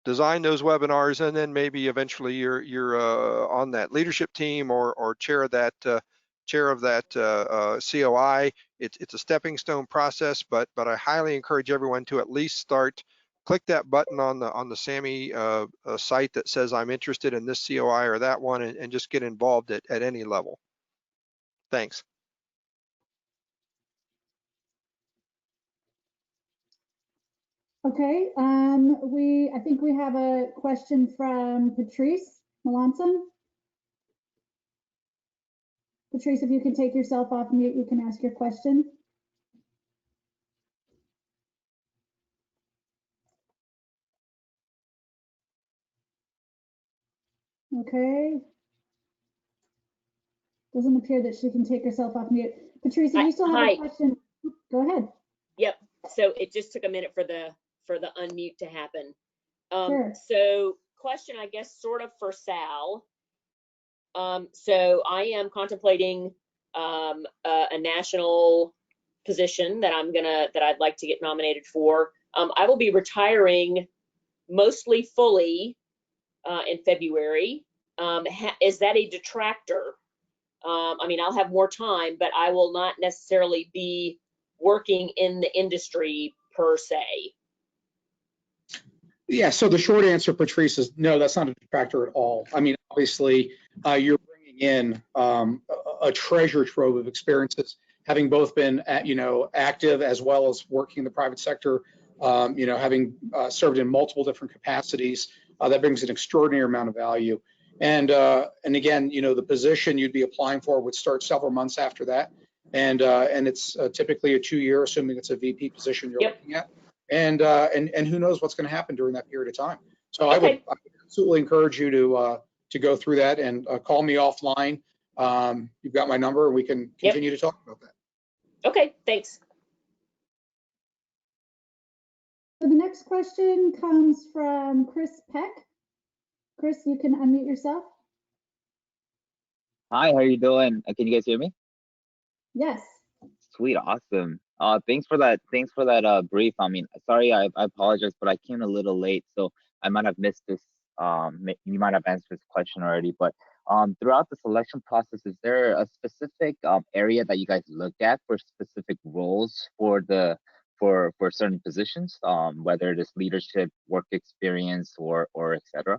design those webinars, and then maybe eventually you're on that leadership team or chair of that COI. It's a stepping stone process, but I highly encourage everyone to at least click that button on the SAME site that says I'm interested in this COI or that one, and just get involved at any level. Thanks. Okay, I think we have a question from Patrice Melanson. Patrice, if you can take yourself off mute, you can ask your question. Okay. Doesn't appear that she can take herself off mute. Patrice, if you still have a question, go ahead. Yep. So it just took a minute for the unmute to happen. Sure. So question, I guess, sort of for Sal. So I am contemplating a national position that I'd like to get nominated for. I will be retiring mostly fully in February. Is that a detractor? I mean, I'll have more time, but I will not necessarily be working in the industry per se. Yeah, so the short answer, Patrice, is no, that's not a detractor at all. I mean, obviously, you're bringing in a treasure trove of experiences, having both been, active as well as working in the private sector, having served in multiple different capacities. That brings an extraordinary amount of value. And again, the position you'd be applying for would start several months after that. And it's typically a 2-year, assuming it's a VP position you're looking at. And who knows what's going to happen during that period of time. So I would absolutely encourage you to go through that and call me offline. You've got my number, and we can continue to talk about that. Okay, thanks. So the next question comes from Chris Peck. Chris, you can unmute yourself. Hi, how are you doing? Can you guys hear me? Yes. Sweet, awesome. Thanks for that brief. I mean, sorry, I apologize, but I came a little late, so I might have missed this. You might have answered this question already, but throughout the selection process, is there a specific area that you guys look at for specific roles for certain positions, whether it is leadership, work experience, or etc.?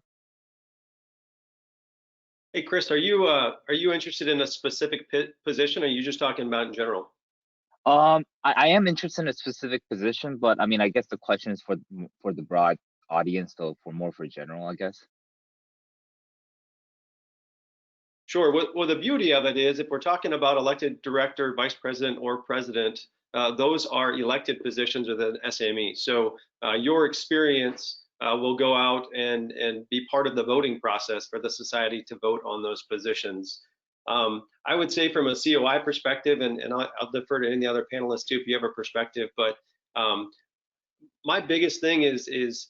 Hey, Chris, are you interested in a specific position, or are you just talking about in general? I am interested in a specific position, but I mean, I guess the question is for the broad audience, so for general, I guess. Sure. Well, the beauty of it is, if we're talking about elected director, vice president, or president, those are elected positions within SAME. So your experience will go out and be part of the voting process for the society to vote on those positions. I would say from a COI perspective, and I'll defer to any other panelists too if you have a perspective, but my biggest thing is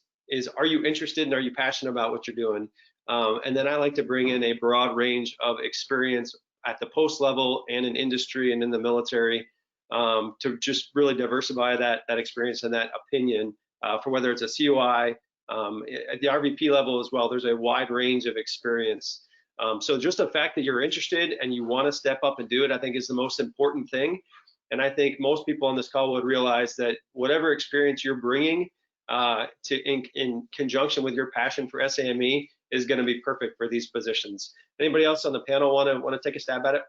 are you interested and are you passionate about what you're doing? And then I like to bring in a broad range of experience at the post level and in industry and in the military to just really diversify that experience and that opinion for whether it's a COI, at the RVP level as well. There's a wide range of experience. So just the fact that you're interested and you want to step up and do it, I think is the most important thing. And I think most people on this call would realize that whatever experience you're bringing in conjunction with your passion for SAME is going to be perfect for these positions. Anybody else on the panel want to take a stab at it?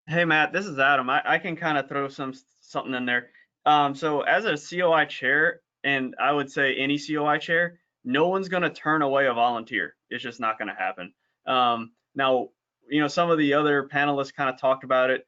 Hey, Matt, this is Adam. I can kind of throw something in there. So as a COI chair, and I would say any COI chair, no one's going to turn away a volunteer. It's just not going to happen. Now, some of the other panelists kind of talked about it.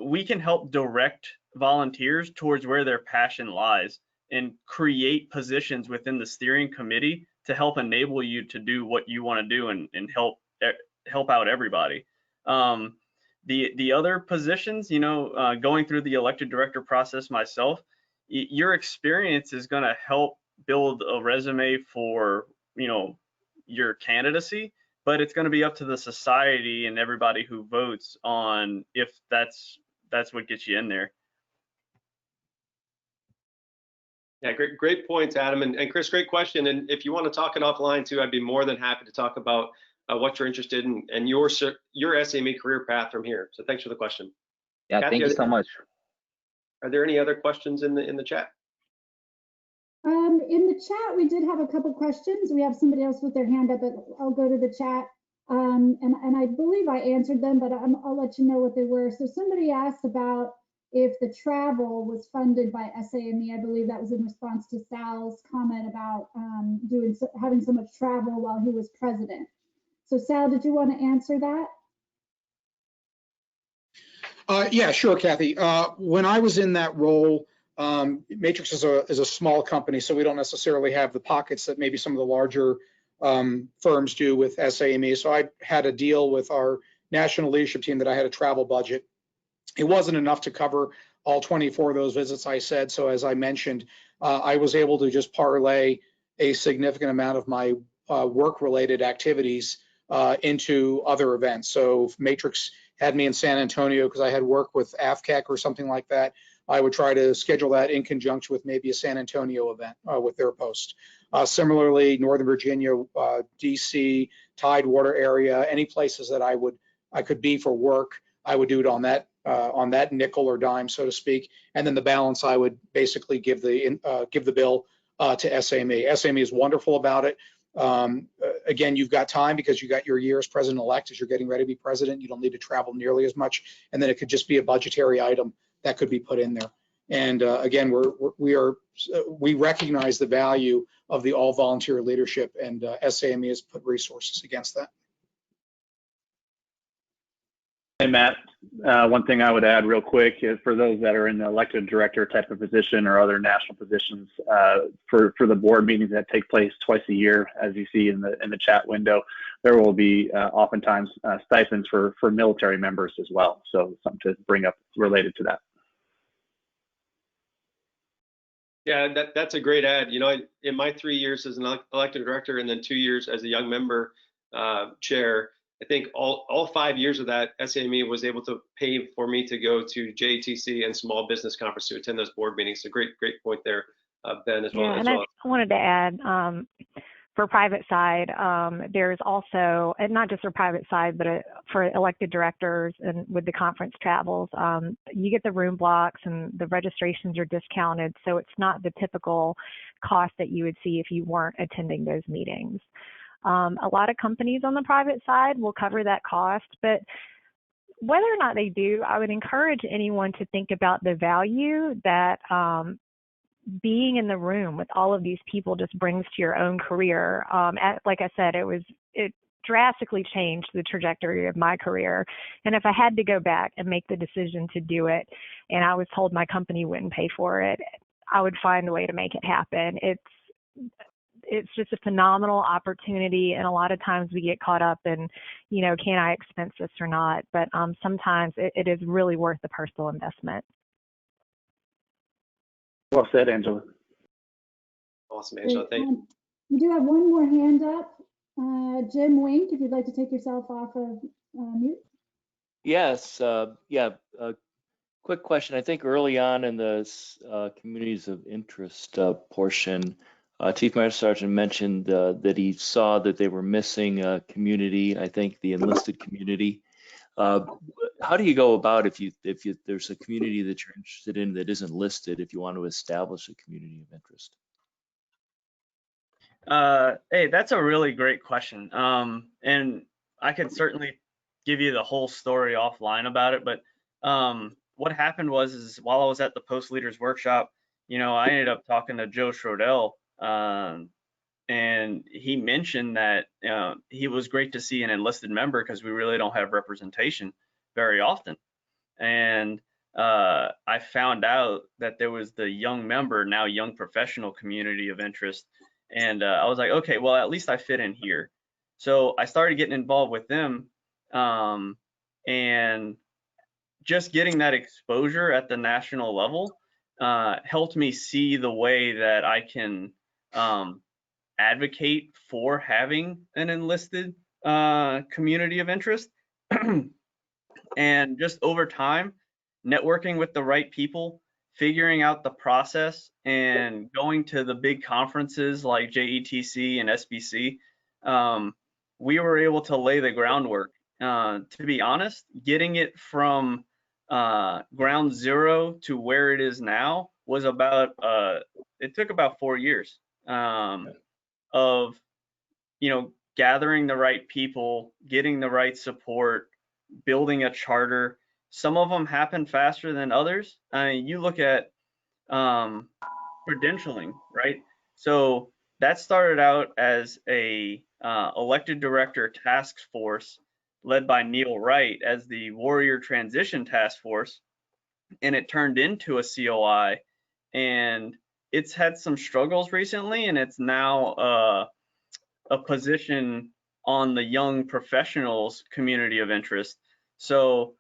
We can help direct volunteers towards where their passion lies and create positions within the steering committee to help enable you to do what you want to do and help out everybody. The other positions, going through the elected director process myself, your experience is going to help build a resume for your candidacy, but it's going to be up to the society and everybody who votes on if that's what gets you in there. Yeah, great points, Adam. And Chris, great question. And if you want to talk it offline too, I'd be more than happy to talk about what you're interested in and your SAME career path from here. So thanks for the question. Yeah, Kathy, thank you so much. Are there any other questions in the chat? In the chat, we did have a couple questions. We have somebody else with their hand up, but I'll go to the chat. And I believe I answered them, but I'll let you know what they were. So somebody asked about if the travel was funded by SAME. I believe that was in response to Sal's comment about having so much travel while he was president. So Sal, did you want to answer that? Yeah, sure, Kathy. When I was in that role, Matrix is a small company, so we don't necessarily have the pockets that maybe some of the larger firms do with SAME. So I had a deal with our national leadership team that I had a travel budget. It wasn't enough to cover all 24 of those visits I said. So as I mentioned, I was able to just parlay a significant amount of my work-related activities into other events. So if Matrix had me in San Antonio because I had work with AFCAC or something like that, I would try to schedule that in conjunction with maybe a San Antonio event with their post. Similarly, Northern Virginia, DC, Tidewater area, any places that I could be for work, I would do it on that nickel or dime, so to speak, and then the balance I would basically give the bill to SAME. SAME is wonderful about it. Again, you've got time because you got your year as president-elect. As you're getting ready to be president, you don't need to travel nearly as much, and then it could just be a budgetary item that could be put in there. And again, we recognize the value of the all-volunteer leadership, and SAME has put resources against that. Hey, Matt, one thing I would add real quick is for those that are in the elected director type of position or other national positions, for the board meetings that take place twice a year, as you see in the chat window, there will be oftentimes stipends for military members as well. So something to bring up related to that. Yeah, that's a great ad. You know, in my 3 years as an elected director and then 2 years as a young member chair, I think all 5 years of that, SAME was able to pay for me to go to JTC and small business conference to attend those board meetings. So great point there, Ben, as well. Yeah, and I wanted to add, for private side, there's also, and not just for private side, but for elected directors and with the conference travels, you get the room blocks and the registrations are discounted. So it's not the typical cost that you would see if you weren't attending those meetings. A lot of companies on the private side will cover that cost, but whether or not they do, I would encourage anyone to think about the value that being in the room with all of these people just brings to your own career. Like I said, it drastically changed the trajectory of my career. And if I had to go back and make the decision to do it, and I was told my company wouldn't pay for it, I would find a way to make it happen. It's just a phenomenal opportunity, and a lot of times we get caught up in, you know, can I expense this or not? But sometimes it is really worth the personal investment. Well said, Angela. Awesome, Angela. Thank you. We do have one more hand up. Jim Wink, if you'd like to take yourself off of mute. Yes. Quick question. I think early on in the communities of interest portion, Chief Master Sergeant mentioned that he saw that they were missing a community, I think the enlisted community. How do you go about if there's a community that you're interested in that isn't listed, if you want to establish a community of interest? Hey, that's a really great question. And I could certainly give you the whole story offline about it, but what happened was while I was at the Post Leaders Workshop, you know, I ended up talking to Joe Schrodel, and he mentioned that he was great to see an enlisted member because we really don't have representation very often. And I found out that there was the young member, now young professional community of interest. And I was like, okay, well, at least I fit in here. So I started getting involved with them, and just getting that exposure at the national level helped me see the way that I can advocate for having an enlisted community of interest. And just over time, networking with the right people, figuring out the process, and going to the big conferences like JETC and SBC, we were able to lay the groundwork. To be honest, getting it from ground zero to where it is now was about, it took about 4 years of, you know, gathering the right people, getting the right support, building a charter, Some of them happen faster than others. I mean, you look at credentialing, right? So that started out as a elected director task force led by Neil Wright as the Warrior Transition Task Force, and it turned into a COI, and it's had some struggles recently, and it's now a position on the young professionals community of interest. So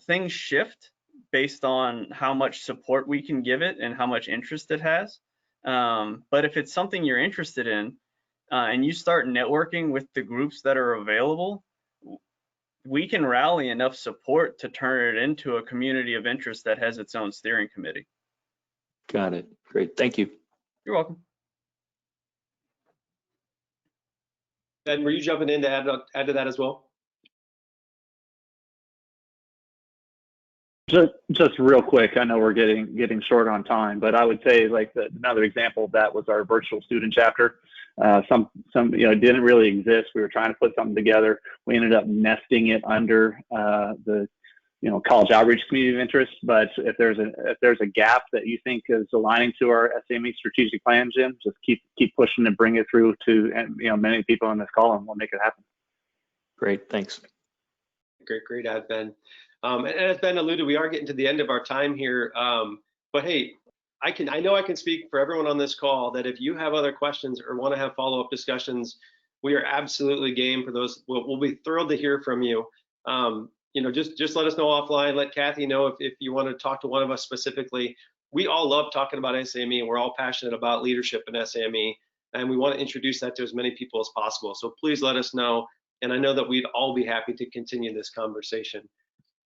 things shift based on how much support we can give it and how much interest it has. But if it's something you're interested in and you start networking with the groups that are available, we can rally enough support to turn it into a community of interest that has its own steering committee. Got it. Great. Thank you. You're welcome. Ben, were you jumping in to add to that as well? Just real quick, I know we're getting short on time, but I would say like another example of that was our virtual student chapter. Some it didn't really exist. We were trying to put something together. We ended up nesting it under the college outreach community of interest. But if there's a gap that you think is aligning to our SAME strategic plan, Jim, just keep pushing and bring it through to many people on this call, and we'll make it happen. Great. Thanks. Great add, Ben. And as Ben alluded, we are getting to the end of our time here. But hey, I know I can speak for everyone on this call that if you have other questions or want to have follow-up discussions, we are absolutely game for those. We'll be thrilled to hear from you. Just let us know offline. Let Kathy know if you want to talk to one of us specifically. We all love talking about SAME, and we're all passionate about leadership in SAME, and we want to introduce that to as many people as possible. So please let us know, and I know that we'd all be happy to continue this conversation.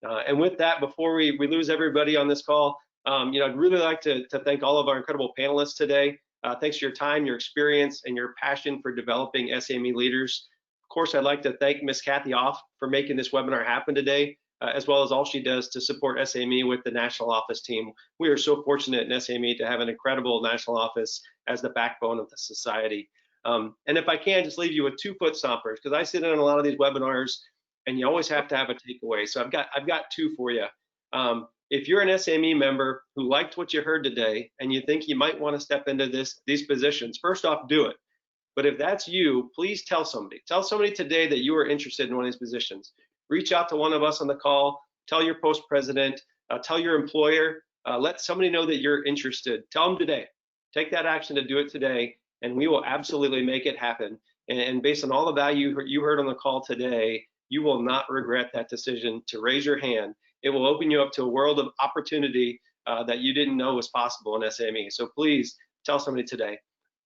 And with that, before we lose everybody on this call, I'd really like to thank all of our incredible panelists today. Thanks for your time, your experience, and your passion for developing SAME leaders. Of course, I'd like to thank Ms. Kathy Off for making this webinar happen today, as well as all she does to support SAME with the national office team. We are so fortunate in SAME to have an incredible national office as the backbone of the society. And if I can, just leave you with 2 foot stompers, because I sit in on a lot of these webinars, and you always have to have a takeaway. So I've got 2 for you. If you're an SAME member who liked what you heard today and you think you might want to step into these positions, first off, do it. But if that's you, please tell somebody. Tell somebody today that you are interested in one of these positions. Reach out to one of us on the call. Tell your post president. Tell your employer. Let somebody know that you're interested. Tell them today. Take that action to do it today, and we will absolutely make it happen. And based on all the value you heard on the call today, you will not regret that decision to raise your hand. It will open you up to a world of opportunity that you didn't know was possible in SAME. So please tell somebody today.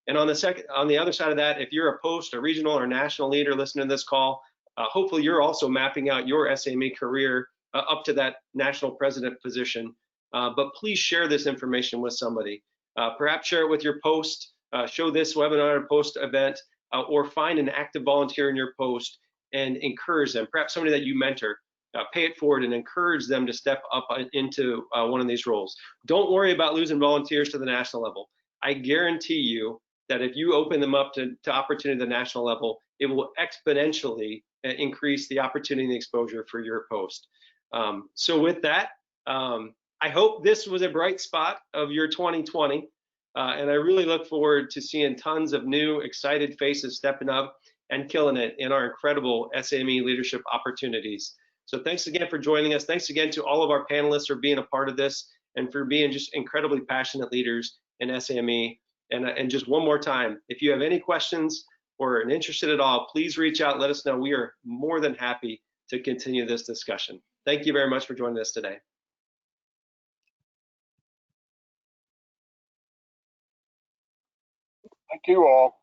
And on the other side of that, if you're a post, a regional, or national leader listening to this call, hopefully you're also mapping out your SAME career up to that national president position. But please share this information with somebody. Perhaps share it with your post, show this webinar or post event, or find an active volunteer in your post and encourage them. Perhaps somebody that you mentor. Pay it forward and encourage them to step up into one of these roles. Don't worry about losing volunteers to the national level. I guarantee you that if you open them up to opportunity at the national level, it will exponentially increase the opportunity and the exposure for your post. So with that, I hope this was a bright spot of your 2020. And I really look forward to seeing tons of new, excited faces stepping up and killing it in our incredible SAME leadership opportunities. So thanks again for joining us. Thanks again to all of our panelists for being a part of this and for being just incredibly passionate leaders in SAME. And just one more time, if you have any questions or are interested at all, please reach out, let us know. We are more than happy to continue this discussion. Thank you very much for joining us today. Thank you all.